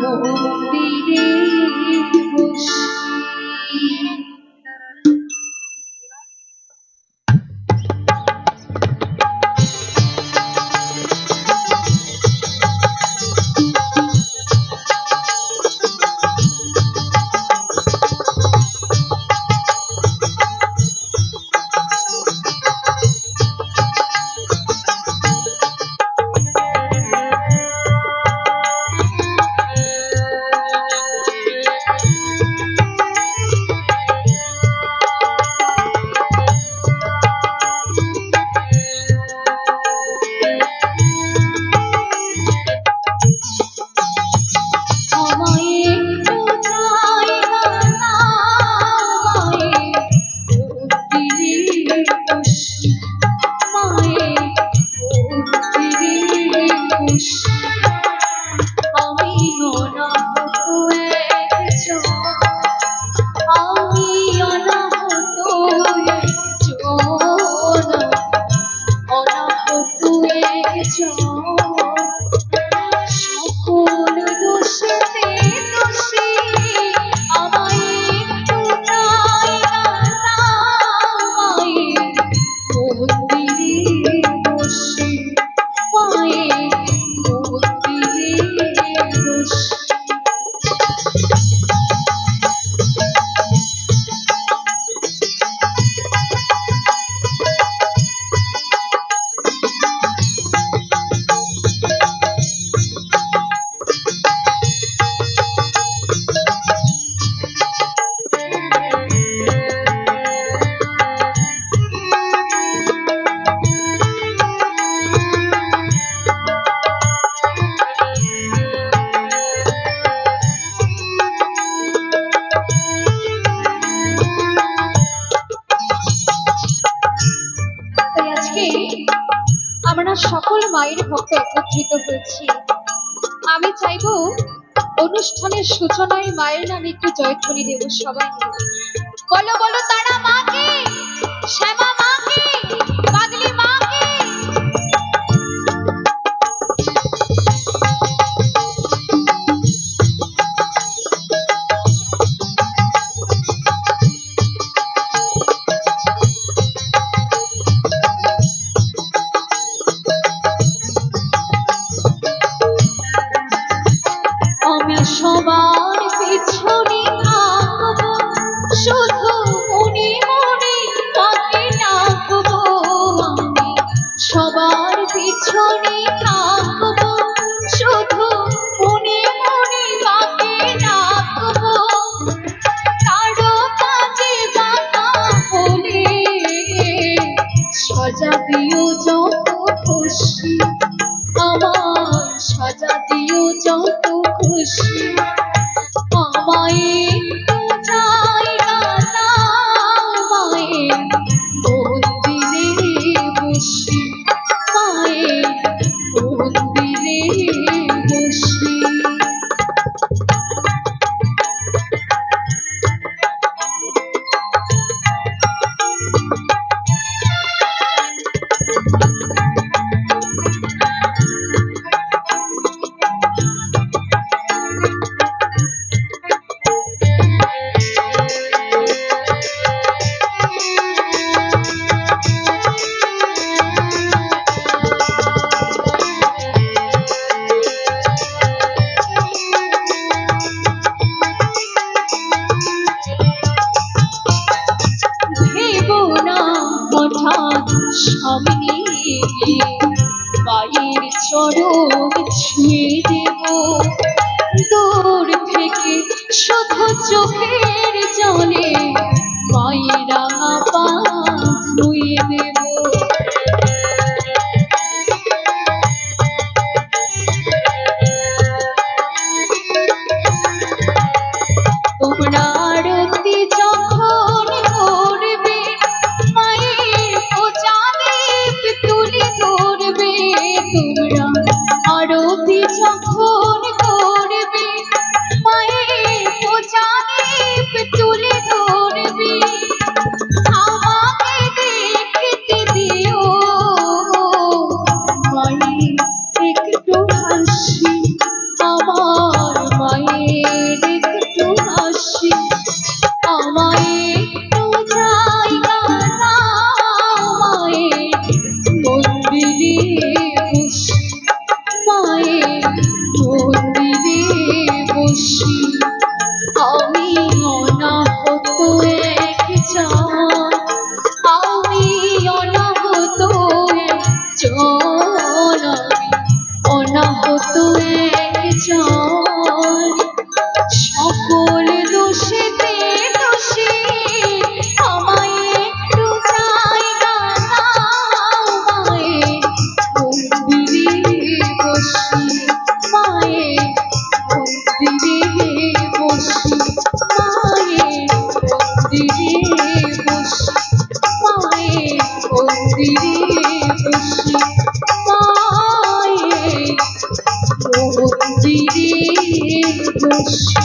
মন্দিরে বসি। আমরা সকল মায়ের ভক্ত একত্রিত হয়েছি। আমি চাইবো অনুষ্ঠানের সূচনায় মায়ের নামে একটু জয়ধ্বনি দেব সবাই মিলে। বলো বলো তারা মাকে, শ্যামা মাকে, পাগলি মাকে। আমি সবার পিছনে থাকবো, শুধু মনে মনে তাকে ডাকবো। আমি সবার পিছনে থাকবো, শুধু মনে মনে তাকে ডাকবো। কারো কাজে বাধা হলে সাজা দিও যত খুশি, আমার সাজা দিও যত খুশি। আমায় একটু জায়গা দাও মায়ের মন্দিরে বসি, মায়ের মন্দিরে বসি। এসছি